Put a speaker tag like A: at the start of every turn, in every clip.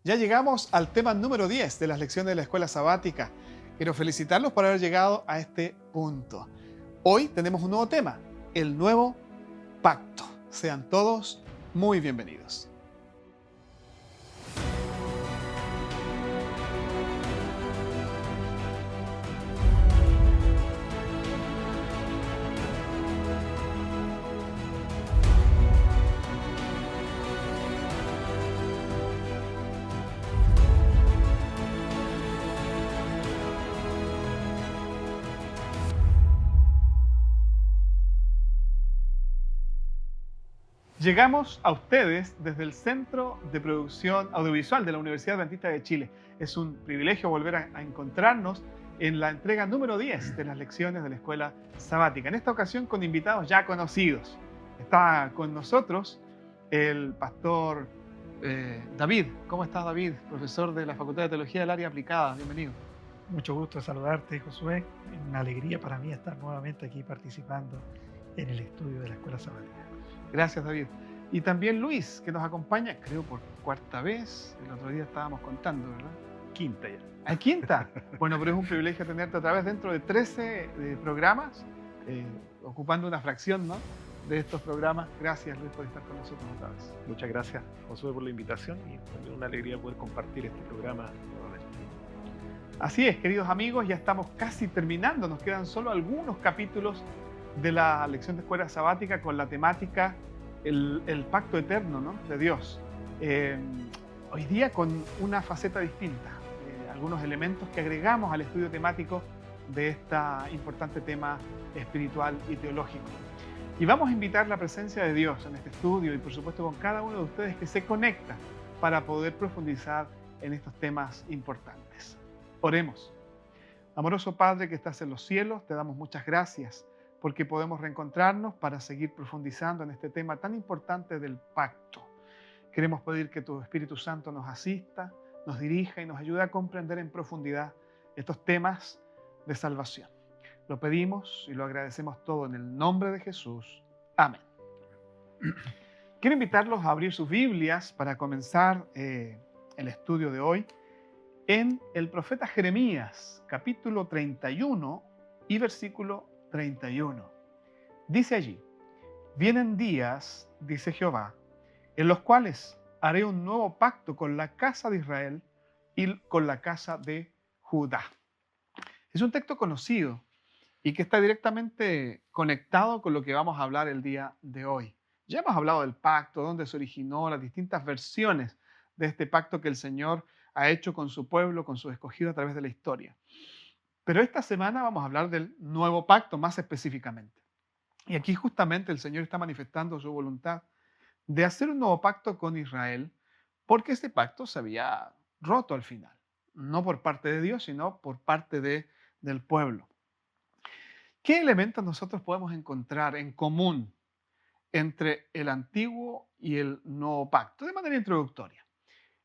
A: Ya llegamos al tema número 10 de las lecciones de la escuela sabática. Quiero felicitarlos por haber llegado a este punto. Hoy tenemos un nuevo tema, el nuevo pacto. Sean todos muy bienvenidos. Llegamos a ustedes desde el Centro de Producción Audiovisual de la Universidad Adventista de Chile. Es un privilegio volver a encontrarnos en la entrega número 10 de las lecciones de la escuela sabática. En esta ocasión con invitados ya conocidos. Está con nosotros el pastor David. ¿Cómo estás, David? Profesor de la Facultad de Teología del Área Aplicada. Bienvenido.
B: Mucho gusto saludarte, Josué. Una alegría para mí estar nuevamente aquí participando en el estudio de la Escuela Sabática.
A: Gracias, David. Y también Luis, que nos acompaña, creo por cuarta vez. El otro día estábamos contando, ¿verdad?
B: Quinta ya.
A: ¿A quinta? Bueno, pero es un privilegio tenerte otra vez dentro de 13 programas, ocupando una fracción, ¿no?, de estos programas. Gracias, Luis, por estar con nosotros otra vez.
C: Muchas gracias, Josué, por la invitación y también una alegría poder compartir este programa nuevamente.
A: Así es, queridos amigos, ya estamos casi terminando. Nos quedan solo algunos capítulos de la lección de escuela sabática con la temática el pacto eterno, ¿no?, de Dios. Hoy día con una faceta distinta, algunos elementos que agregamos al estudio temático de este importante tema espiritual y teológico. Y vamos a invitar la presencia de Dios en este estudio y por supuesto con cada uno de ustedes que se conecta para poder profundizar en estos temas importantes. Oremos. Amoroso Padre que estás en los cielos, te damos muchas gracias porque podemos reencontrarnos para seguir profundizando en este tema tan importante del pacto. Queremos pedir que tu Espíritu Santo nos asista, nos dirija y nos ayude a comprender en profundidad estos temas de salvación. Lo pedimos y lo agradecemos todo en el nombre de Jesús. Amén. Quiero invitarlos a abrir sus Biblias para comenzar el estudio de hoy en el profeta Jeremías, capítulo 31 y versículo 31. Dice allí: vienen días, dice Jehová, en los cuales haré un nuevo pacto con la casa de Israel y con la casa de Judá. Es un texto conocido y que está directamente conectado con lo que vamos a hablar el día de hoy. Ya hemos hablado del pacto, dónde se originó, las distintas versiones de este pacto que el Señor ha hecho con su pueblo, con sus escogidos a través de la historia. Pero esta semana vamos a hablar del nuevo pacto más específicamente. Y aquí justamente el Señor está manifestando su voluntad de hacer un nuevo pacto con Israel, porque este pacto se había roto al final, no por parte de Dios, sino por parte del pueblo. ¿Qué elementos nosotros podemos encontrar en común entre el antiguo y el nuevo pacto? De manera introductoria.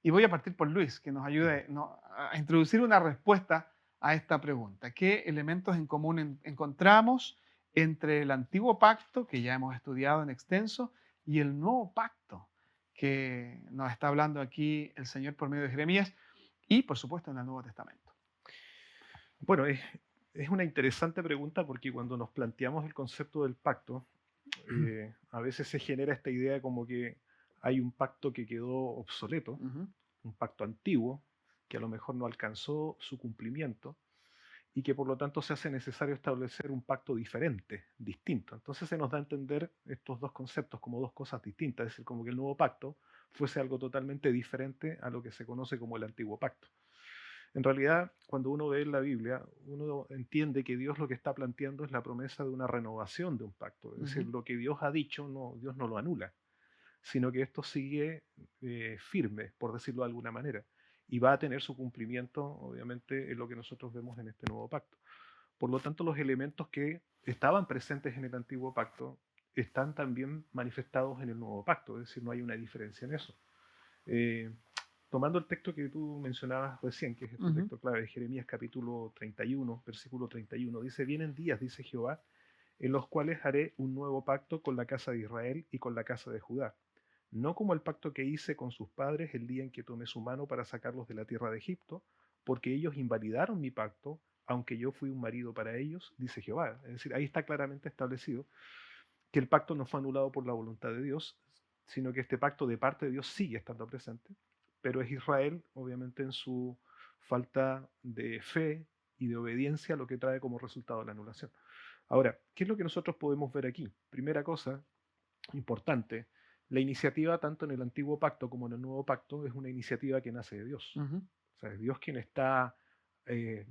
A: Y voy a partir por Luis, que nos ayude a introducir una respuesta a esta pregunta. ¿Qué elementos en común encontramos entre el antiguo pacto, que ya hemos estudiado en extenso, y el nuevo pacto, que nos está hablando aquí el Señor por medio de Jeremías y, por supuesto, en el Nuevo Testamento?
C: Bueno, es una interesante pregunta porque cuando nos planteamos el concepto del pacto, a veces se genera esta idea como que hay un pacto que quedó obsoleto,
A: Ujú.
C: un pacto antiguo, que a lo mejor no alcanzó su cumplimiento y que por lo tanto se hace necesario establecer un pacto diferente, distinto. Entonces se nos da a entender estos dos conceptos como dos cosas distintas, es decir, como que el nuevo pacto fuese algo totalmente diferente a lo que se conoce como el antiguo pacto. En realidad, cuando uno ve en la Biblia, uno entiende que Dios lo que está planteando es la promesa de una renovación de un pacto. Es decir,
A: Ujú.
C: lo que Dios ha dicho, Dios no lo anula, sino que esto sigue firme, por decirlo de alguna manera, y va a tener su cumplimiento, obviamente, en lo que nosotros vemos en este nuevo pacto. Por lo tanto, los elementos que estaban presentes en el antiguo pacto están también manifestados en el nuevo pacto, es decir, no hay una diferencia en eso. Eh, Tomando el texto que tú mencionabas recién, que es este
A: Ujú.
C: texto clave de Jeremías capítulo 31, versículo 31, dice: vienen días, dice Jehová, en los cuales haré un nuevo pacto con la casa de Israel y con la casa de Judá. no como el pacto que hice con sus padres el día en que tomé su mano para sacarlos de la tierra de Egipto, porque ellos invalidaron mi pacto, aunque yo fui un marido para ellos, dice Jehová. Es decir, ahí está claramente establecido que el pacto no fue anulado por la voluntad de Dios, sino que este pacto de parte de Dios sigue estando presente, pero es Israel, obviamente, en su falta de fe y de obediencia, lo que trae como resultado la anulación. Ahora, ¿qué es lo que nosotros podemos ver aquí? Primera cosa importante, la iniciativa tanto en el antiguo pacto como en el nuevo pacto es una iniciativa que nace de Dios.
A: Ujú.
C: O sea, es Dios quien está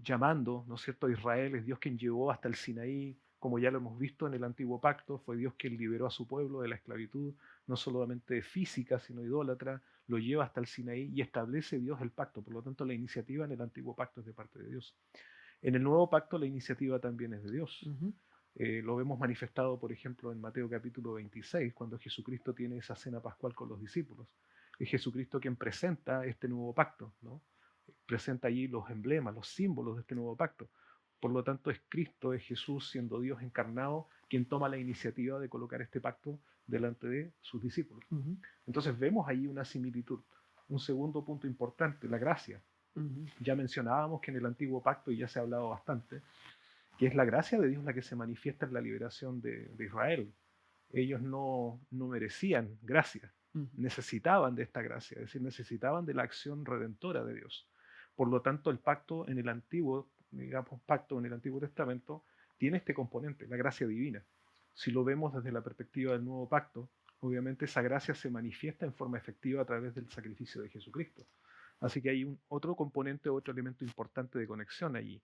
C: llamando, ¿no es cierto?, a Israel, es Dios quien llevó hasta el Sinaí, como ya lo hemos visto en el antiguo pacto, fue Dios quien liberó a su pueblo de la esclavitud, no solamente física, sino idólatra, lo lleva hasta el Sinaí y establece Dios el pacto. Por lo tanto, la iniciativa en el antiguo pacto es de parte de Dios. En el nuevo pacto la iniciativa también es de Dios.
A: Ujú.
C: Lo vemos manifestado, por ejemplo, en Mateo capítulo 26, cuando Jesucristo tiene esa cena pascual con los discípulos. Es Jesucristo quien presenta este nuevo pacto, ¿no? Presenta allí los emblemas, los símbolos de este nuevo pacto. Por lo tanto, es Cristo, es Jesús, siendo Dios encarnado, quien toma la iniciativa de colocar este pacto delante de sus discípulos.
A: Ujú.
C: Entonces vemos allí una similitud. Un segundo punto importante, la gracia.
A: Ujú.
C: Ya mencionábamos que en el antiguo pacto, y ya se ha hablado bastante, que es la gracia de Dios la que se manifiesta en la liberación de Israel. Ellos no merecían gracia,
A: Ujú.
C: necesitaban de esta gracia, es decir, necesitaban de la acción redentora de Dios. Por lo tanto, el pacto en el antiguo, digamos, pacto en el Antiguo Testamento, tiene este componente, la gracia divina. Si lo vemos desde la perspectiva del nuevo pacto, obviamente esa gracia se manifiesta en forma efectiva a través del sacrificio de Jesucristo. Así que hay otro componente, otro elemento importante de conexión allí.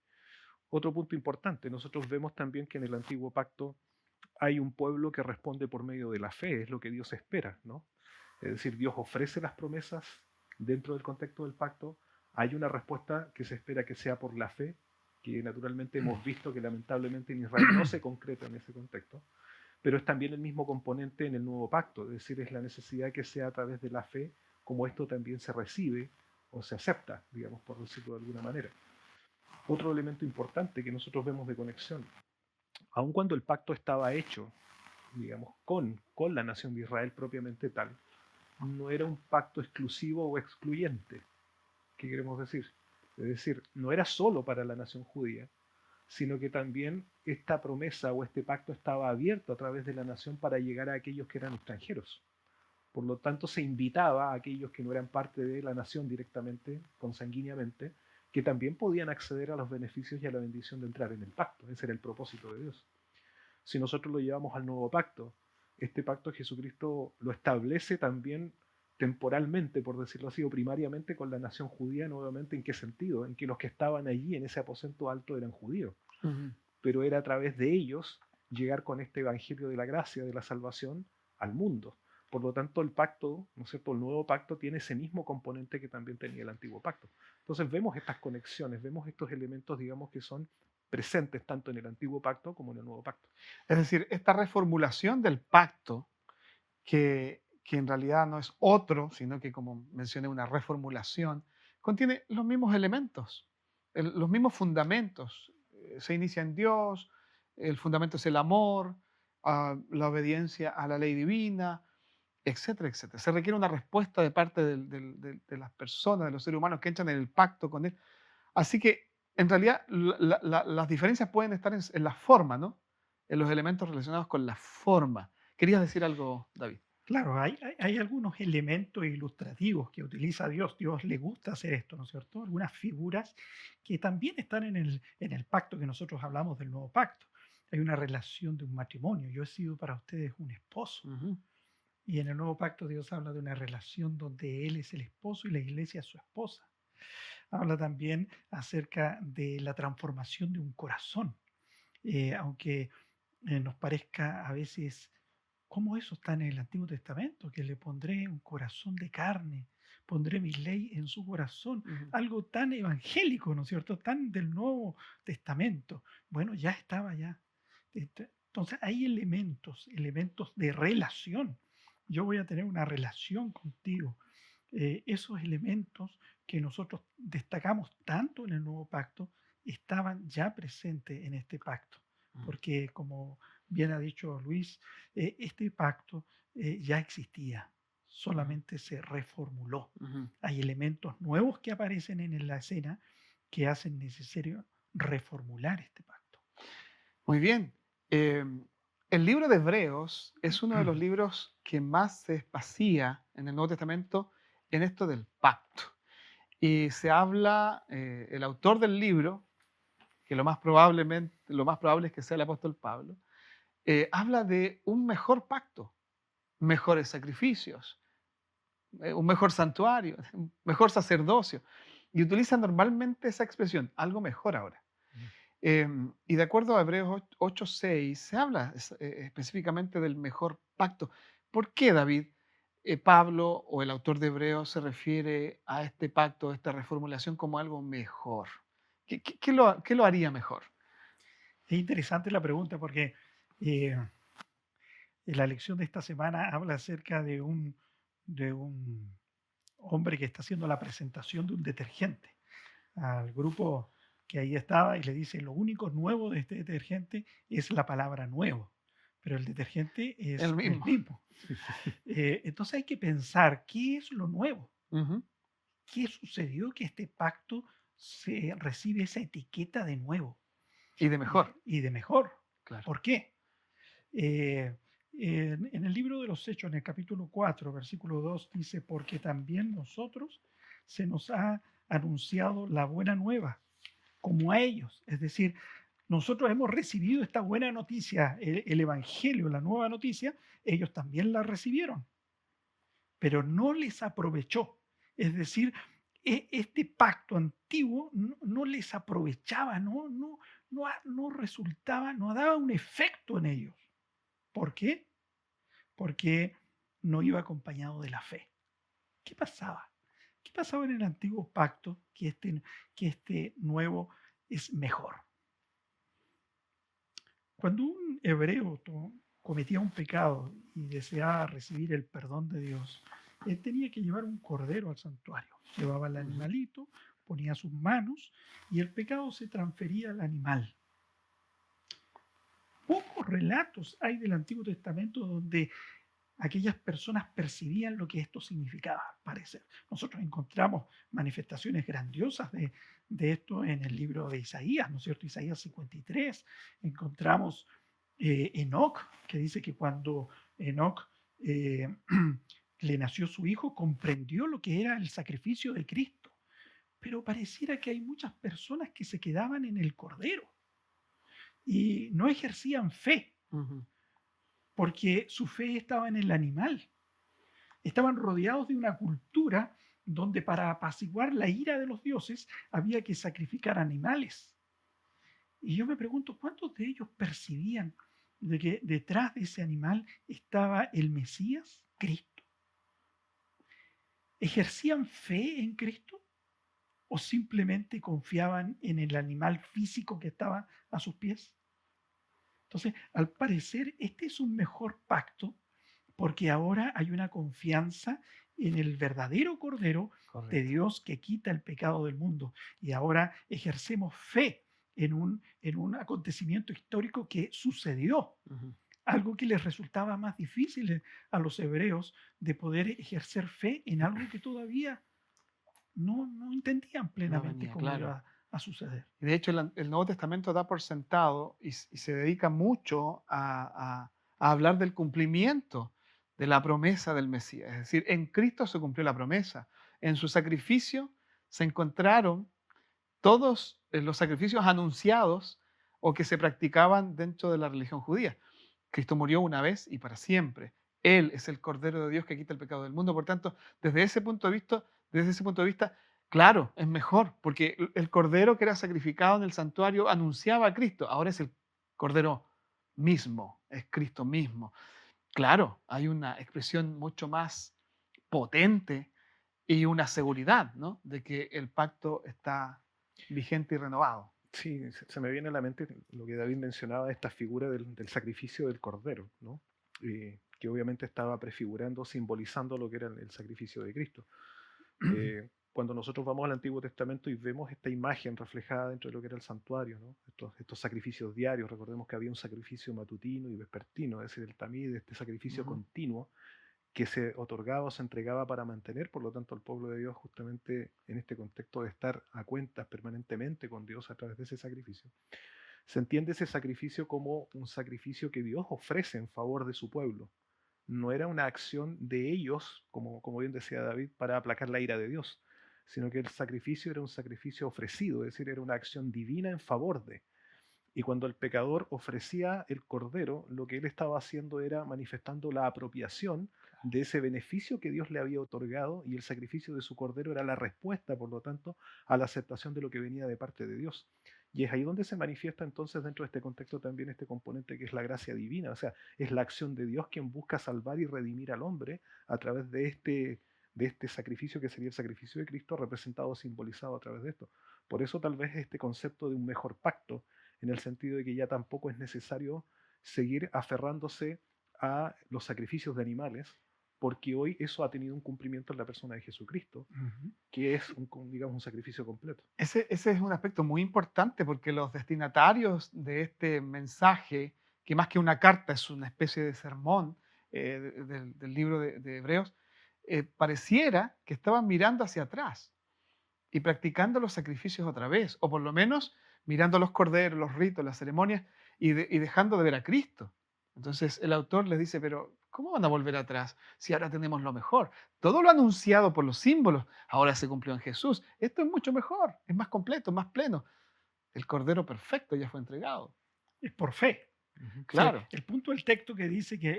C: Otro punto importante, nosotros vemos también que en el antiguo pacto hay un pueblo que responde por medio de la fe, es lo que Dios espera, ¿no? Es decir, Dios ofrece las promesas dentro del contexto del pacto, hay una respuesta que se espera que sea por la fe, que naturalmente hemos visto que lamentablemente en Israel no se concreta en ese contexto, pero es también el mismo componente en el nuevo pacto, es decir, es la necesidad que sea a través de la fe como esto también se recibe o se acepta, digamos, por decirlo de alguna manera. Otro elemento importante que nosotros vemos de conexión, aun cuando el pacto estaba hecho, digamos, con la nación de Israel propiamente tal, no era un pacto exclusivo o excluyente. ¿Qué queremos decir? Es decir, no era solo para la nación judía, sino que también esta promesa o este pacto estaba abierto a través de la nación para llegar a aquellos que eran extranjeros. Por lo tanto, se invitaba a aquellos que no eran parte de la nación directamente, consanguíneamente, que también podían acceder a los beneficios y a la bendición de entrar en el pacto. Ese era el propósito de Dios. Si nosotros lo llevamos al nuevo pacto, este pacto Jesucristo lo establece también temporalmente, por decirlo así, o primariamente con la nación judía nuevamente. ¿En qué sentido? En que los que estaban allí en ese aposento alto eran judíos,
A: Ujú.
C: pero era a través de ellos llegar con este evangelio de la gracia, de la salvación, al mundo. Por lo tanto, el pacto, ¿no es cierto?, el nuevo pacto tiene ese mismo componente que también tenía el antiguo pacto. Entonces vemos estas conexiones, vemos estos elementos, digamos, que son presentes tanto en el antiguo pacto como en el nuevo pacto.
A: Es decir, esta reformulación del pacto, que en realidad no es otro, sino que, como mencioné, una reformulación, contiene los mismos elementos, los mismos fundamentos. Se inicia en Dios, el fundamento es el amor, la obediencia a la ley divina, etcétera, etcétera. Se requiere una respuesta de parte de las personas, de los seres humanos que entran en el pacto con Él. Así que, en realidad, las diferencias pueden estar en la forma, ¿no? En los elementos relacionados con la forma. ¿Querías decir algo, David?
B: Claro, hay algunos elementos ilustrativos que utiliza Dios. Dios le gusta hacer esto, ¿no es cierto? Algunas figuras que también están en el pacto que nosotros hablamos del nuevo pacto. Hay una relación de un matrimonio. Yo he sido para ustedes un esposo.
A: Ujú.
B: Y en el nuevo pacto Dios habla de una relación donde Él es el esposo y la iglesia es su esposa. Habla también acerca de la transformación de un corazón. Aunque nos parezca a veces, ¿cómo eso está en el Antiguo Testamento? Que le pondré un corazón de carne, pondré mi ley en su corazón.
A: Ujú.
B: Algo tan evangélico, ¿no es cierto? Tan del Nuevo Testamento. Bueno, ya estaba ya. Entonces hay elementos de relación. Yo voy a tener una relación contigo. Esos elementos que nosotros destacamos tanto en el nuevo pacto estaban ya presentes en este pacto, porque como bien ha dicho Luis, este pacto ya existía. solamente se reformuló.
A: Ujú.
B: Hay elementos nuevos que aparecen en la escena que hacen necesario reformular este pacto.
A: Muy bien. Eh, el libro de Hebreos es uno de los libros que más se espacía en el Nuevo Testamento en esto del pacto. Y se habla, el autor del libro, que lo más probable es que sea el apóstol Pablo, habla de un mejor pacto, mejores sacrificios, un mejor santuario, un mejor sacerdocio. Y utiliza normalmente esa expresión, algo mejor ahora. Y de acuerdo a Hebreos 8:6, se habla específicamente del mejor pacto. ¿Por qué, David, Pablo o el autor de Hebreos se refiere a este pacto, a esta reformulación como algo mejor? ¿Qué lo haría mejor?
B: Es interesante la pregunta porque eh, la lección de esta semana habla acerca de un hombre que está haciendo la presentación de un detergente al grupo que ahí estaba y le dice, lo único nuevo de este detergente es la palabra nuevo, pero el detergente
A: El
B: es el
A: mismo.
B: mismo. Entonces hay que pensar, ¿qué es lo nuevo?
A: Ujú.
B: ¿Qué sucedió que este pacto se recibe esa etiqueta de nuevo
A: Y de mejor,
B: y de mejor?
A: claro.
B: ¿Por qué? Eh, en el libro de los Hechos, en el capítulo 4, versículo 2, dice, porque también nosotros se nos ha anunciado la buena nueva, como a ellos. Es decir, nosotros hemos recibido esta buena noticia, el Evangelio, la nueva noticia, ellos también la recibieron, pero no les aprovechó. Es decir, este pacto antiguo no les aprovechaba, no resultaba, no daba un efecto en ellos. ¿Por qué? Porque no iba acompañado de la fe. ¿Qué pasaba? ¿Qué pasaba en el antiguo pacto que este nuevo es mejor? Cuando un hebreo cometía un pecado y deseaba recibir el perdón de Dios, él tenía que llevar un cordero al santuario. Llevaba el
A: Ujú.
B: animalito, ponía sus manos y el pecado se transfería al animal. Pocos relatos hay del Antiguo Testamento donde aquellas personas percibían lo que esto significaba, parece. Nosotros encontramos manifestaciones grandiosas de esto en el libro de Isaías, ¿no es cierto? Isaías 53. Encontramos Enoc, que dice que cuando Enoc le nació su hijo, comprendió lo que era el sacrificio de Cristo. Pero pareciera que hay muchas personas que se quedaban en el cordero y no ejercían fe,
A: Ujú.
B: porque su fe estaba en el animal. Estaban rodeados de una cultura donde para apaciguar la ira de los dioses había que sacrificar animales. Y yo me pregunto, ¿cuántos de ellos percibían de que detrás de ese animal estaba el Mesías, Cristo? ¿Ejercían fe en Cristo o simplemente confiaban en el animal físico que estaba a sus pies? Entonces, al parecer, este es un mejor pacto porque ahora hay una confianza en el verdadero Cordero de
A: Correcto.
B: Dios que quita el pecado del mundo. Y ahora ejercemos fe en un acontecimiento histórico que sucedió,
A: Ujú.
B: algo que les resultaba más difícil a los hebreos de poder ejercer fe en algo que todavía no entendían
A: No
B: plenamente
A: venía,
B: cómo
A: claro.
B: iba a suceder.
A: Y de hecho, el Nuevo Testamento da por sentado y se dedica mucho a hablar del cumplimiento de la promesa del Mesías. Es decir, en Cristo se cumplió la promesa. En su sacrificio se encontraron todos los sacrificios anunciados o que se practicaban dentro de la religión judía. Cristo murió una vez y para siempre. Él es el Cordero de Dios que quita el pecado del mundo. Por tanto, desde ese punto de vista, claro, es mejor, porque el Cordero que era sacrificado en el santuario anunciaba a Cristo. Ahora es el Cordero mismo, es Cristo mismo. Claro, hay una expresión mucho más potente y una seguridad, ¿no?, de que el pacto está vigente y renovado.
C: Sí, se me viene a la mente lo que David mencionaba, esta figura del sacrificio del cordero, ¿no? Que obviamente estaba prefigurando, simbolizando lo que era el sacrificio de Cristo. Cuando nosotros vamos al Antiguo Testamento y vemos esta imagen reflejada dentro de lo que era el santuario, ¿no? Estos sacrificios diarios, recordemos que había un sacrificio matutino y vespertino, es decir, el tamid, este sacrificio
A: Ujú.
C: continuo, que se otorgaba o se entregaba para mantener, por lo tanto, al pueblo de Dios justamente en este contexto de estar a cuentas permanentemente con Dios a través de ese sacrificio. Se entiende ese sacrificio como un sacrificio que Dios ofrece en favor de su pueblo. No era una acción de ellos, como bien decía David, para aplacar la ira de Dios, sino que el sacrificio era un sacrificio ofrecido, es decir, era una acción divina en favor de. Y cuando el pecador ofrecía el cordero, lo que él estaba haciendo era manifestando la apropiación de ese beneficio que Dios le había otorgado, y el sacrificio de su cordero era la respuesta, por lo tanto, a la aceptación de lo que venía de parte de Dios. Y es ahí donde se manifiesta entonces dentro de este contexto también este componente que es la gracia divina, o sea, es la acción de Dios quien busca salvar y redimir al hombre a través de este sacrificio que sería el sacrificio de Cristo, representado, simbolizado a través de esto. Por eso tal vez este concepto de un mejor pacto, en el sentido de que ya tampoco es necesario seguir aferrándose a los sacrificios de animales, porque hoy eso ha tenido un cumplimiento en la persona de Jesucristo, que es digamos, un sacrificio completo.
A: Ese es un aspecto muy importante porque los destinatarios de este mensaje, que más que una carta es una especie de sermón del libro de Hebreos, pareciera que estaban mirando hacia atrás y practicando los sacrificios otra vez, o por lo menos mirando los corderos, los ritos, las ceremonias y dejando de ver a Cristo. Entonces el autor les dice, pero ¿cómo van a volver atrás si ahora tenemos lo mejor? Todo lo anunciado por los símbolos ahora se cumplió en Jesús. Esto es mucho mejor, es más completo, más pleno. El cordero perfecto ya fue entregado.
B: Es por fe.
A: Claro.
B: Sí, el punto del texto que dice que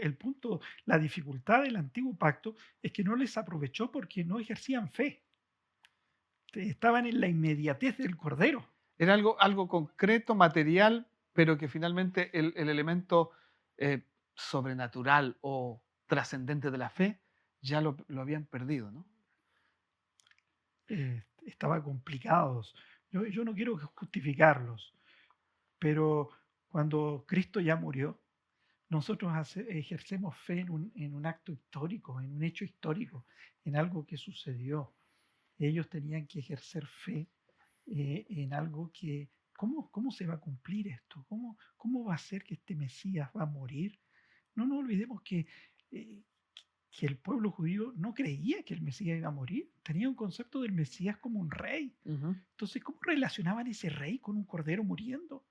B: la dificultad del antiguo pacto es que no les aprovechó porque no ejercían fe. Estaban en la inmediatez del cordero.
A: Era algo concreto, material, pero que finalmente el elemento sobrenatural o trascendente de la fe ya lo habían perdido, ¿no?
B: Estaban complicados. Yo no quiero justificarlos, pero cuando Cristo ya murió, nosotros ejercemos fe en un acto histórico, en un hecho histórico, en algo que sucedió. Ellos tenían que ejercer fe en algo que, ¿cómo se va a cumplir esto? ¿Cómo va a ser que este Mesías va a morir? No nos olvidemos que el pueblo judío no creía que el Mesías iba a morir. Tenía un concepto del Mesías como un rey. Entonces, ¿cómo relacionaban ese rey con un cordero muriendo?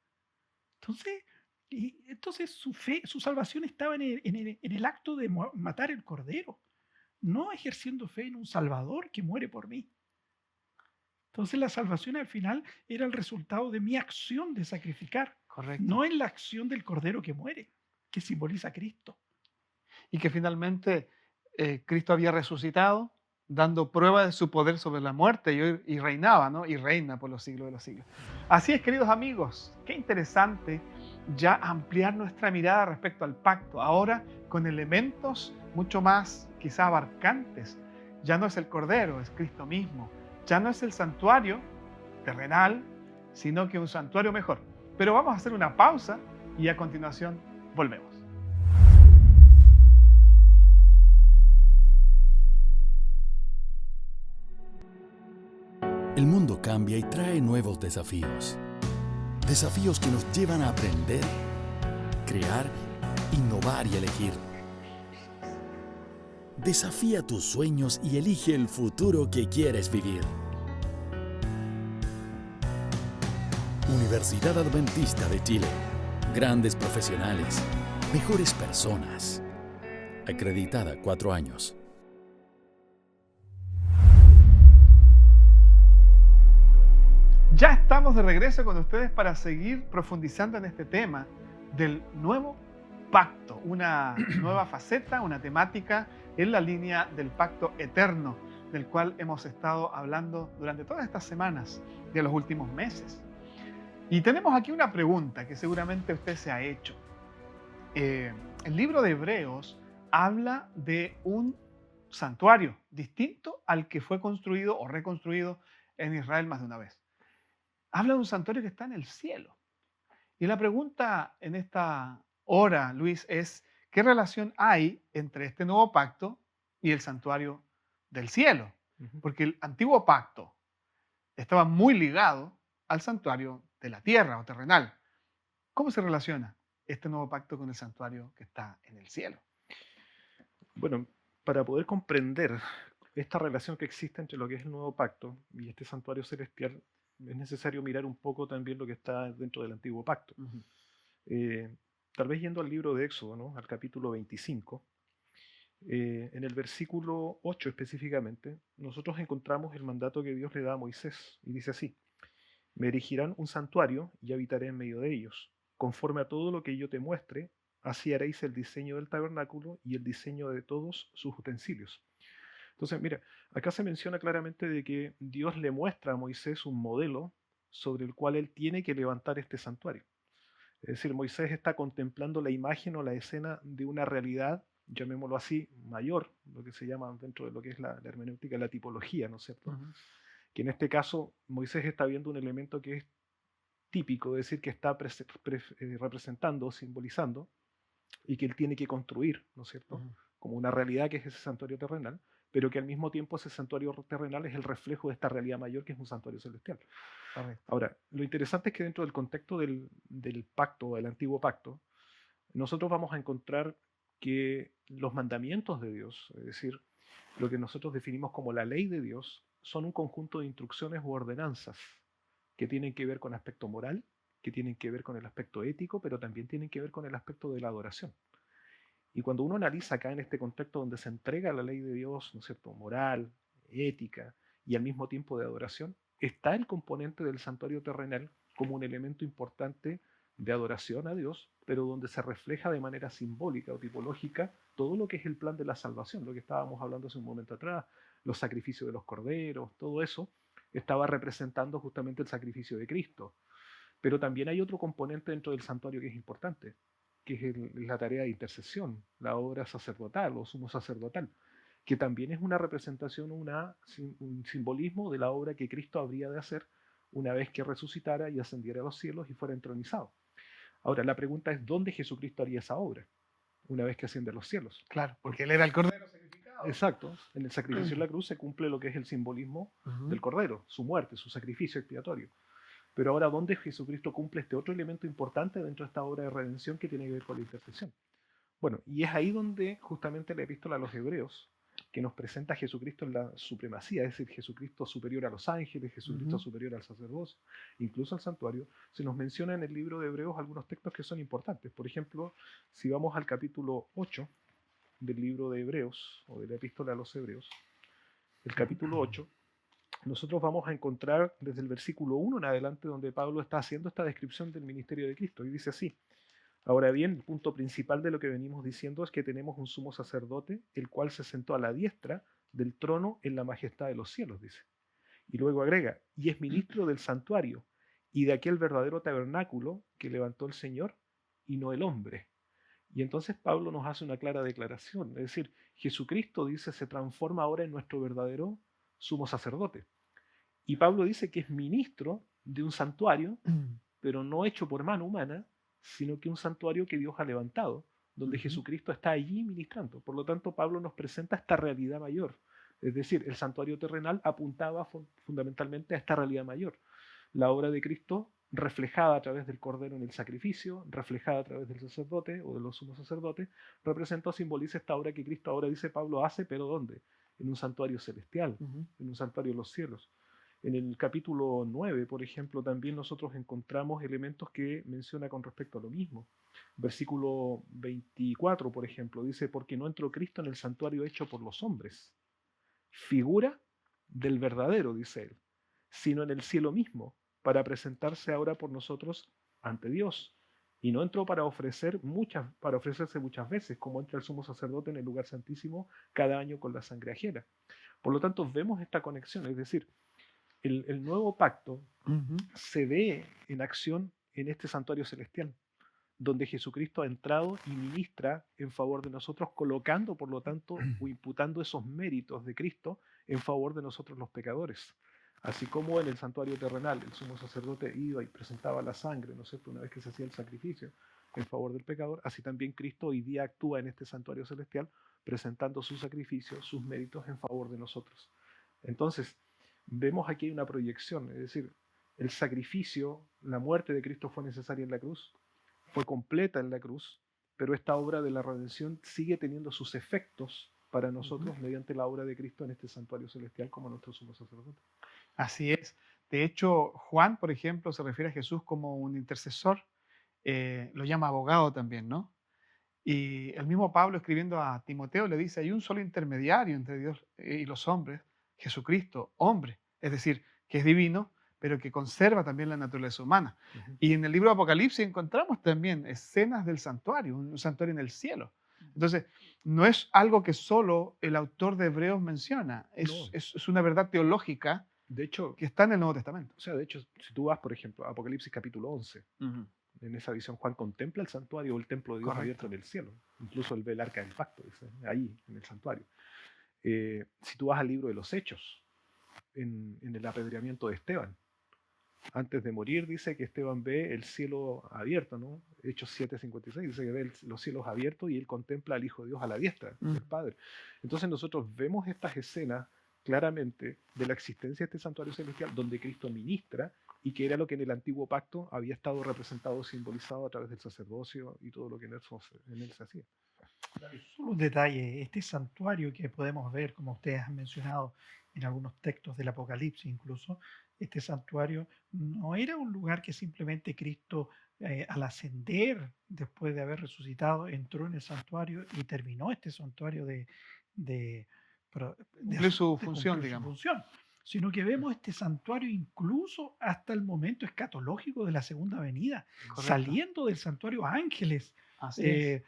B: Entonces su fe, su salvación estaba en el acto de matar el cordero, no ejerciendo fe en un Salvador que muere por mí. Entonces la salvación al final era el resultado de mi acción de sacrificar.
A: Correcto.
B: No en la acción del cordero que muere, que simboliza a Cristo.
A: Y que finalmente Cristo había resucitado, dando prueba de su poder sobre la muerte y reinaba, ¿no? Y reina por los siglos de los siglos. Así es, queridos amigos, qué interesante ya ampliar nuestra mirada respecto al pacto, ahora con elementos mucho más quizá abarcantes. Ya no es el Cordero, es Cristo mismo. Ya no es el santuario terrenal, sino que un santuario mejor. Pero vamos a hacer una pausa y a continuación volvemos.
D: El mundo cambia y trae nuevos desafíos. Desafíos que nos llevan a aprender, crear, innovar y elegir. Desafía tus sueños y elige el futuro que quieres vivir. Universidad Adventista de Chile. Grandes profesionales, mejores personas. Acreditada 4 años.
A: Ya estamos de regreso con ustedes para seguir profundizando en este tema del nuevo pacto, una nueva faceta, una temática en la línea del pacto eterno, del cual hemos estado hablando durante todas estas semanas de los últimos meses. Y tenemos aquí una pregunta que seguramente usted se ha hecho. El libro de Hebreos habla de un santuario distinto al que fue construido o reconstruido en Israel más de una vez. Habla de un santuario que está en el cielo. Y la pregunta en esta hora, Luis, es ¿qué relación hay entre este nuevo pacto y el santuario del cielo? Porque el antiguo pacto estaba muy ligado al santuario de la tierra o terrenal. ¿Cómo se relaciona este nuevo pacto con el santuario que está en el cielo?
C: Bueno, para poder comprender esta relación que existe entre lo que es el nuevo pacto y este santuario celestial, es necesario mirar un poco también lo que está dentro del antiguo pacto. Eh, Tal vez yendo al libro de Éxodo, ¿no? Al capítulo 25, en el versículo 8 específicamente, nosotros encontramos el mandato que Dios le da a Moisés, y dice así: me erigirán un santuario y habitaré en medio de ellos. Conforme a todo lo que yo te muestre, así haréis el diseño del tabernáculo y el diseño de todos sus utensilios. Entonces, mira, acá se menciona claramente de que Dios le muestra a Moisés un modelo sobre el cual él tiene que levantar este santuario. Es decir, Moisés está contemplando la imagen o la escena de una realidad, llamémoslo así, mayor, lo que se llama dentro de lo que es la hermenéutica, la tipología, ¿no es cierto? Que en este caso Moisés está viendo un elemento que es típico, es decir, que está representando, simbolizando, y que él tiene que construir, ¿no es cierto? Como una realidad que es ese santuario terrenal, pero que al mismo tiempo ese santuario terrenal es el reflejo de esta realidad mayor que es un santuario celestial. Ahora, lo interesante es que dentro del contexto del pacto, del antiguo pacto, nosotros vamos a encontrar que los mandamientos de Dios, es decir, lo que nosotros definimos como la ley de Dios, son un conjunto de instrucciones u ordenanzas que tienen que ver con aspecto moral, que tienen que ver con el aspecto ético, pero también tienen que ver con el aspecto de la adoración. Y cuando uno analiza acá en este contexto donde se entrega la ley de Dios, ¿no es cierto?, moral, ética y al mismo tiempo de adoración, está el componente del santuario terrenal como un elemento importante de adoración a Dios, pero donde se refleja de manera simbólica o tipológica todo lo que es el plan de la salvación, lo que estábamos hablando hace un momento atrás, los sacrificios de los corderos, todo eso estaba representando justamente el sacrificio de Cristo. Pero también hay otro componente dentro del santuario que es importante, que es la tarea de intercesión, la obra sacerdotal o sumo sacerdotal, que también es una representación, un simbolismo de la obra que Cristo habría de hacer una vez que resucitara y ascendiera a los cielos y fuera entronizado. Ahora, la pregunta es, ¿dónde Jesucristo haría esa obra una vez que asciende a los cielos?
A: Claro, porque él era el cordero sacrificado.
C: Exacto. En el sacrificio en la cruz se cumple lo que es el simbolismo del cordero, su muerte, su sacrificio expiatorio. Pero ahora, ¿dónde Jesucristo cumple este otro elemento importante dentro de esta obra de redención que tiene que ver con la intercesión? Bueno, y es ahí donde justamente la epístola a los Hebreos, que nos presenta a Jesucristo en la supremacía, es decir, Jesucristo superior a los ángeles, Jesucristo superior al sacerdocio, incluso al santuario, se nos menciona en el libro de Hebreos algunos textos que son importantes. Por ejemplo, si vamos al capítulo 8 del libro de Hebreos, o de la epístola a los Hebreos, el capítulo 8, nosotros vamos a encontrar desde el versículo 1 en adelante donde Pablo está haciendo esta descripción del ministerio de Cristo, y dice así: ahora bien, el punto principal de lo que venimos diciendo es que tenemos un sumo sacerdote, el cual se sentó a la diestra del trono en la majestad de los cielos, dice. Y luego agrega, y es ministro del santuario y de aquel verdadero tabernáculo que levantó el Señor y no el hombre. Y entonces Pablo nos hace una clara declaración, es decir, Jesucristo, dice, se transforma ahora en nuestro verdadero sumo sacerdote. Y Pablo dice que es ministro de un santuario, pero no hecho por mano humana, sino que un santuario que Dios ha levantado, donde Jesucristo está allí ministrando. Por lo tanto, Pablo nos presenta esta realidad mayor. Es decir, el santuario terrenal apuntaba fundamentalmente a esta realidad mayor. La obra de Cristo reflejada a través del cordero en el sacrificio, reflejada a través del sacerdote o de los sumos sacerdotes, representa o simboliza esta obra que Cristo ahora, dice Pablo, hace, pero ¿dónde? En un santuario celestial, en un santuario de los cielos. En el capítulo 9, por ejemplo, también nosotros encontramos elementos que menciona con respecto a lo mismo. Versículo 24, por ejemplo, dice, porque no entró Cristo en el santuario hecho por los hombres, figura del verdadero, dice él, sino en el cielo mismo, para presentarse ahora por nosotros ante Dios. Y no entró para ofrecerse muchas veces, como entra el sumo sacerdote en el lugar santísimo cada año con la sangre ajena. Por lo tanto, vemos esta conexión, es decir, el nuevo pacto se ve en acción en este santuario celestial, donde Jesucristo ha entrado y ministra en favor de nosotros, colocando, por lo tanto, o imputando esos méritos de Cristo en favor de nosotros los pecadores. Así como en el santuario terrenal el sumo sacerdote iba y presentaba la sangre, ¿no es cierto?, una vez que se hacía el sacrificio en favor del pecador, así también Cristo hoy día actúa en este santuario celestial, presentando su sacrificio, sus méritos en favor de nosotros. Entonces, vemos aquí una proyección, es decir, el sacrificio, la muerte de Cristo fue necesaria en la cruz, fue completa en la cruz, pero esta obra de la redención sigue teniendo sus efectos para nosotros mediante la obra de Cristo en este santuario celestial como nuestro sumo sacerdote.
A: Así es. De hecho, Juan, por ejemplo, se refiere a Jesús como un intercesor, lo llama abogado también, ¿no? Y el mismo Pablo escribiendo a Timoteo le dice, hay un solo intermediario entre Dios y los hombres, Jesucristo, hombre, es decir, que es divino, pero que conserva también la naturaleza humana.
C: Ujú.
A: Y en el libro de Apocalipsis encontramos también escenas del santuario, un santuario en el cielo. Entonces, no es algo que solo el autor de Hebreos menciona,
C: No.
A: es una verdad teológica
C: De hecho,
A: que está en el Nuevo Testamento.
C: o sea, de hecho, si tú vas, por ejemplo, a Apocalipsis capítulo 11, en esa visión Juan contempla el santuario o el templo de Dios
A: Correcto.
C: abierto en el cielo. Incluso él ve el arca del pacto, dice, ahí, en el santuario. Si tú vas al libro de los Hechos, en el apedreamiento de Esteban, antes de morir dice que Esteban ve el cielo abierto, ¿no? Hechos 7:56, dice que ve los cielos abiertos y él contempla al Hijo de Dios a la diestra del Padre. Entonces nosotros vemos estas escenas claramente de la existencia de este santuario celestial donde Cristo ministra y que era lo que en el antiguo pacto había estado representado, simbolizado a través del sacerdocio y todo lo que en él se hacía.
B: Solo un detalle, este santuario que podemos ver, como ustedes han mencionado en algunos textos del Apocalipsis incluso, este santuario no era un lugar que simplemente Cristo al ascender después de haber resucitado entró en el santuario y terminó este santuario de
A: Cumplir su
B: de
A: función,
B: cumplir su
A: digamos.
B: función, sino que vemos este santuario incluso hasta el momento escatológico de la segunda venida,
A: Correcto.
B: saliendo del santuario ángeles,
A: Así es.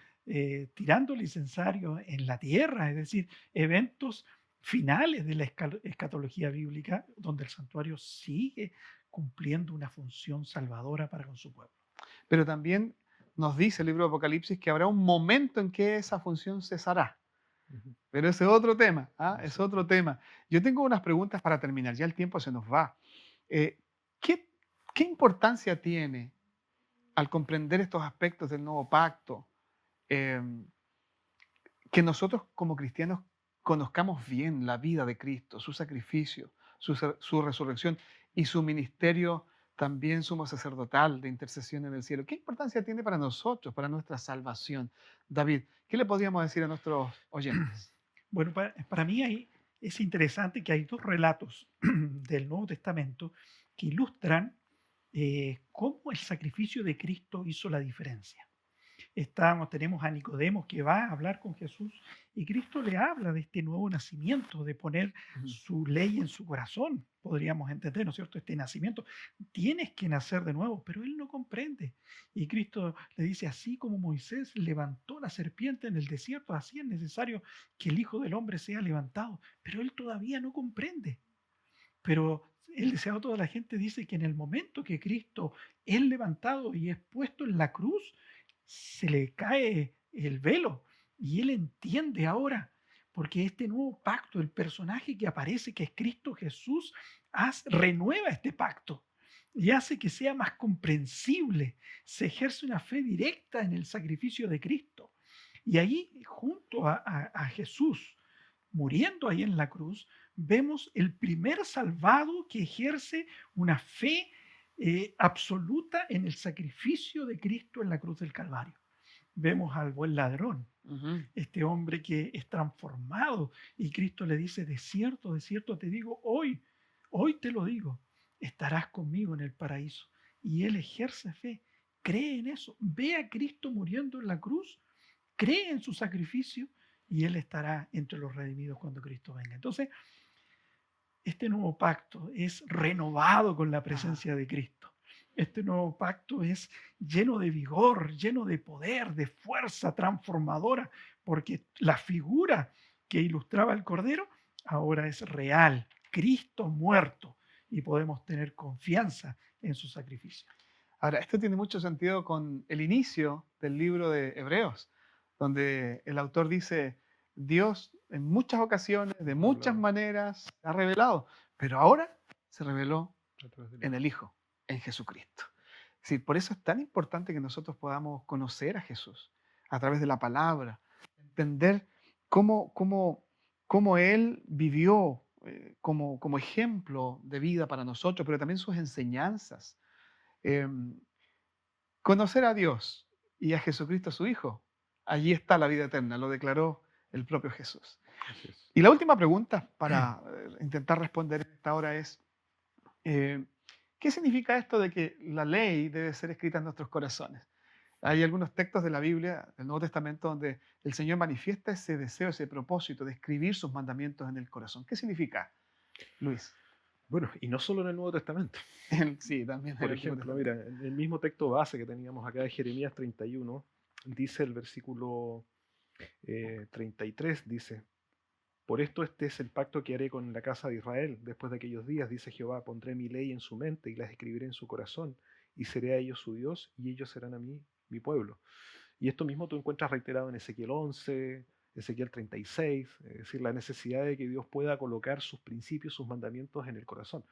B: tirando el incensario en la tierra, es decir, eventos finales de la escatología bíblica donde el santuario sigue cumpliendo una función salvadora para con su pueblo.
A: Pero también nos dice el libro de Apocalipsis que habrá un momento en que esa función cesará.
C: Ujú.
A: Pero ese es otro tema, ¿ah?
C: Eso.
A: Es otro tema. Yo tengo unas preguntas para terminar, ya el tiempo se nos va. Eh, ¿qué importancia tiene al comprender estos aspectos del nuevo pacto eh, que nosotros como cristianos conozcamos bien la vida de Cristo, su sacrificio, su resurrección y su ministerio también sumo sacerdotal de intercesión en el cielo? ¿Qué importancia tiene para nosotros, para nuestra salvación? David, ¿qué le podríamos decir a nuestros oyentes?
B: Bueno, para mí es interesante que hay dos relatos del Nuevo Testamento que ilustran cómo el sacrificio de Cristo hizo la diferencia. Tenemos a Nicodemo que va a hablar con Jesús y Cristo le habla de este nuevo nacimiento, de poner su ley en su corazón, podríamos entender, ¿no es cierto? Este nacimiento, tienes que nacer de nuevo, pero él no comprende. Y Cristo le dice, así como Moisés levantó la serpiente en el desierto, así es necesario que el Hijo del Hombre sea levantado, pero él todavía no comprende. Pero el deseado de toda la gente dice que en el momento que Cristo es levantado y es puesto en la cruz, se le cae el velo y él entiende ahora, porque este nuevo pacto, el personaje que aparece, que es Cristo Jesús, renueva este pacto y hace que sea más comprensible. Se ejerce una fe directa en el sacrificio de Cristo. Y ahí, junto a Jesús, muriendo ahí en la cruz, vemos el primer salvado que ejerce una fe absoluta en el sacrificio de Cristo en la cruz del Calvario. Vemos al buen ladrón, este hombre que es transformado y Cristo le dice, de cierto te digo, hoy te lo digo, estarás conmigo en el paraíso. Y él ejerce fe, cree en eso, ve a Cristo muriendo en la cruz, cree en su sacrificio y él estará entre los redimidos cuando Cristo venga. Entonces, este nuevo pacto es renovado con la presencia de Cristo. Este nuevo pacto es lleno de vigor, lleno de poder, de fuerza transformadora, porque la figura que ilustraba el Cordero ahora es real, Cristo muerto, y podemos tener confianza en su sacrificio.
A: Ahora, esto tiene mucho sentido con el inicio del libro de Hebreos, donde el autor dice, Dios en muchas ocasiones, de muchas maneras, se ha revelado, pero ahora se reveló en el Hijo, en Jesucristo. Es decir, por eso es tan importante que nosotros podamos conocer a Jesús a través de la palabra, entender cómo Él vivió como ejemplo de vida para nosotros, pero también sus enseñanzas. Conocer a Dios y a Jesucristo su Hijo, allí está la vida eterna, lo declaró el propio Jesús.
C: Así es.
A: Y la última pregunta para intentar responder en esta hora es, ¿qué significa esto de que la ley debe ser escrita en nuestros corazones? Hay algunos textos de la Biblia, del Nuevo Testamento, donde el Señor manifiesta ese deseo, ese propósito de escribir sus mandamientos en el corazón. ¿Qué significa, Luis?
C: Bueno, y no solo en el Nuevo Testamento.
A: Sí, también en
C: Por
A: el Antiguo
C: ejemplo,
A: Testamento.
C: mira, en el mismo texto base que teníamos acá de Jeremías 31, dice el versículo 33, dice, por esto este es el pacto que haré con la casa de Israel. Después de aquellos días, dice Jehová, pondré mi ley en su mente y las escribiré en su corazón, y seré a ellos su Dios, y ellos serán a mí mi pueblo. Y esto mismo tú encuentras reiterado en Ezequiel 11, Ezequiel 36, es decir, la necesidad de que Dios pueda colocar sus principios, sus mandamientos en el corazón.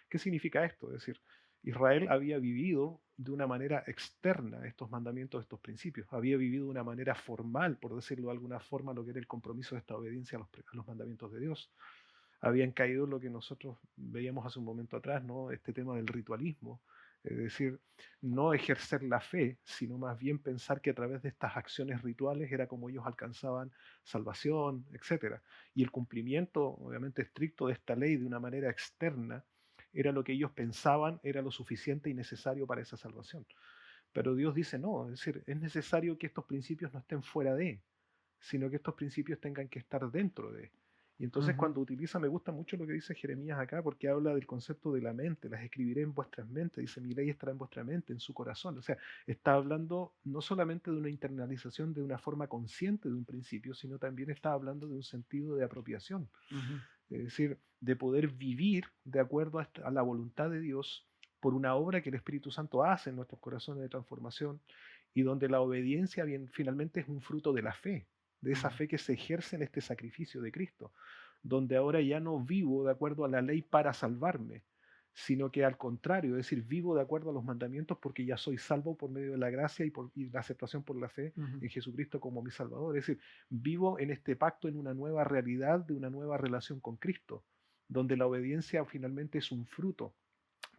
C: ¿Qué significa esto? Es decir, Israel había vivido de una manera externa estos mandamientos, estos principios. Había vivido de una manera formal, por decirlo de alguna forma, lo que era el compromiso de esta obediencia a los mandamientos de Dios. Habían caído en lo que nosotros veíamos hace un momento atrás, ¿no? Este tema del ritualismo. Es decir, no ejercer la fe, sino más bien pensar que a través de estas acciones rituales era como ellos alcanzaban salvación, etc. Y el cumplimiento, obviamente, estricto de esta ley de una manera externa era lo que ellos pensaban era lo suficiente y necesario para esa salvación. Pero Dios dice no, es decir, es necesario que estos principios no estén fuera de, sino que estos principios tengan que estar dentro de. Y entonces
A: Ujú.
C: cuando utiliza, me gusta mucho lo que dice Jeremías acá, porque habla del concepto de la mente, las escribiré en vuestras mentes, dice, mi ley estará en vuestra mente, en su corazón. O sea, está hablando no solamente de una internalización de una forma consciente de un principio, sino también está hablando de un sentido de apropiación.
A: Ujú.
C: Es decir, de poder vivir de acuerdo a la voluntad de Dios por una obra que el Espíritu Santo hace en nuestros corazones de transformación y donde la obediencia bien, finalmente es un fruto de la fe, de esa
A: Ujú.
C: fe que se ejerce en este sacrificio de Cristo, donde ahora ya no vivo de acuerdo a la ley para salvarme, sino que al contrario, es decir, vivo de acuerdo a los mandamientos porque ya soy salvo por medio de la gracia y la aceptación por la fe
A: Ujú.
C: en Jesucristo como mi Salvador. Es decir, vivo en este pacto, en una nueva realidad de una nueva relación con Cristo, donde la obediencia finalmente es un fruto,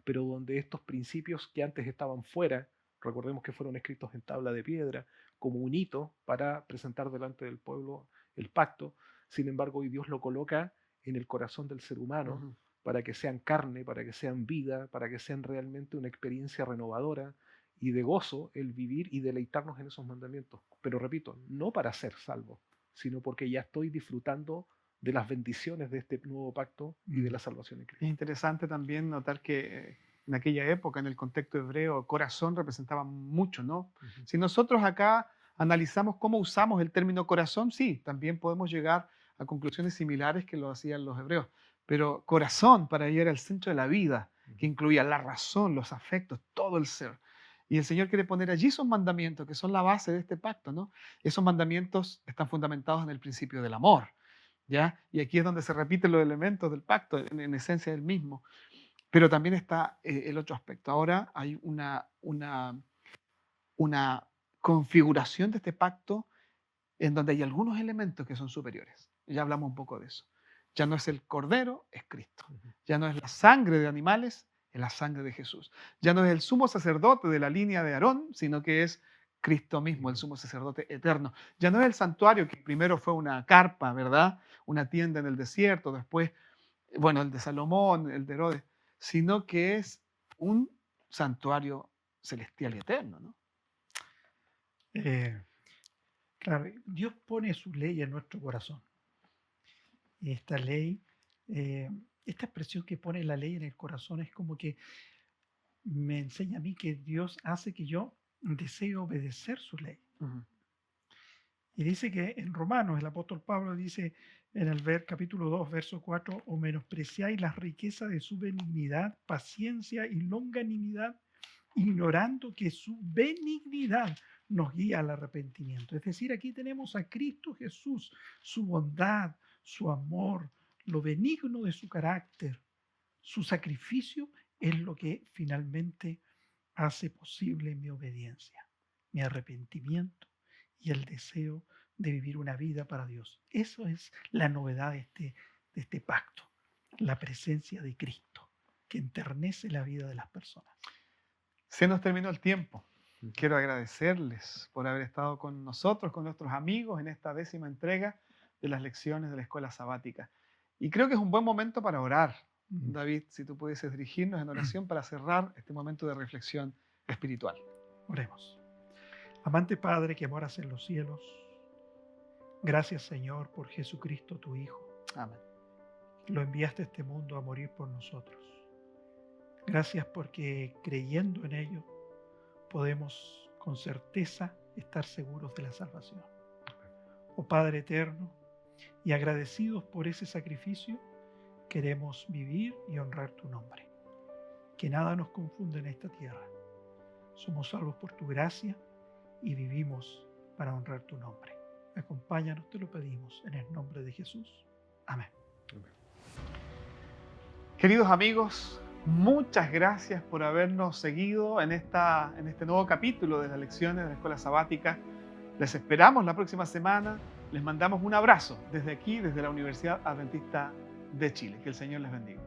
C: pero donde estos principios que antes estaban fuera, recordemos que fueron escritos en tabla de piedra, como un hito para presentar delante del pueblo el pacto, sin embargo hoy Dios lo coloca en el corazón del ser humano
A: Ujú.
C: para que sean carne, para que sean vida, para que sean realmente una experiencia renovadora y de gozo el vivir y deleitarnos en esos mandamientos. Pero repito, no para ser salvo, sino porque ya estoy disfrutando de las bendiciones de este nuevo pacto y de la salvación en
A: Es
C: Cristo.
A: interesante también notar que en aquella época, en el contexto hebreo, corazón representaba mucho, ¿no?
C: Ujú.
A: Si nosotros acá analizamos cómo usamos el término corazón, sí, también podemos llegar a conclusiones similares que lo hacían los hebreos. Pero corazón para ellos era el centro de la vida, que
C: Ujú.
A: incluía la razón, los afectos, todo el ser. Y el Señor quiere poner allí esos mandamientos que son la base de este pacto, ¿no? Esos mandamientos están fundamentados en el principio del amor. ¿Ya? Y aquí es donde se repiten los elementos del pacto, en esencia del mismo. Pero también está el otro aspecto. Ahora hay una configuración de este pacto en donde hay algunos elementos que son superiores. Ya hablamos un poco de eso. Ya no es el cordero, es Cristo.
C: Ujú.
A: Ya no es la sangre de animales, es la sangre de Jesús. Ya no es el sumo sacerdote de la línea de Aarón, sino que es Cristo mismo, el
C: Ujú.
A: sumo sacerdote eterno. Ya no es el santuario que primero fue una carpa, ¿verdad? Una tienda en el desierto, después, bueno, el de Salomón, el de Herodes, sino que es un santuario celestial y eterno, ¿no?
B: Eh, claro, Dios pone su ley en nuestro corazón. Y esta ley, eh, esta expresión que pone la ley en el corazón es como que me enseña a mí que Dios hace que yo desee obedecer su ley.
A: Ujú.
B: Y dice que en Romanos, el apóstol Pablo dice en el capítulo 2, verso 4, o menospreciáis las riquezas de su benignidad, paciencia y longanimidad, ignorando que su benignidad nos guía al arrepentimiento. Es decir, aquí tenemos a Cristo Jesús, su bondad, su amor, lo benigno de su carácter, su sacrificio es lo que finalmente hace posible mi obediencia, mi arrepentimiento y el deseo de vivir una vida para Dios. Eso es la novedad de este pacto, la presencia de Cristo, que enternece la vida de las personas.
A: Se nos terminó el tiempo.
C: Ujú.
A: Quiero agradecerles por haber estado con nosotros, con nuestros amigos en esta 10ª entrega de las lecciones de la escuela sabática. Y creo que es un buen momento para orar. David, si tú pudieses dirigirnos en oración para cerrar este momento de reflexión espiritual.
B: Oremos. Amante Padre que moras en los cielos, gracias Señor por Jesucristo tu Hijo.
A: Amén.
B: Lo enviaste a este mundo a morir por nosotros. Gracias porque creyendo en ello podemos con certeza estar seguros de la salvación. Oh Padre eterno, y agradecidos por ese sacrificio, queremos vivir y honrar tu nombre. Que nada nos confunda en esta tierra. Somos salvos por tu gracia y vivimos para honrar tu nombre. Acompáñanos, te lo pedimos, en el nombre de Jesús. Amén.
A: Queridos amigos, muchas gracias por habernos seguido en este nuevo capítulo de las lecciones de la escuela sabática. Les esperamos la próxima semana. Les mandamos un abrazo desde aquí, desde la Universidad Adventista de Chile. Que el Señor les bendiga.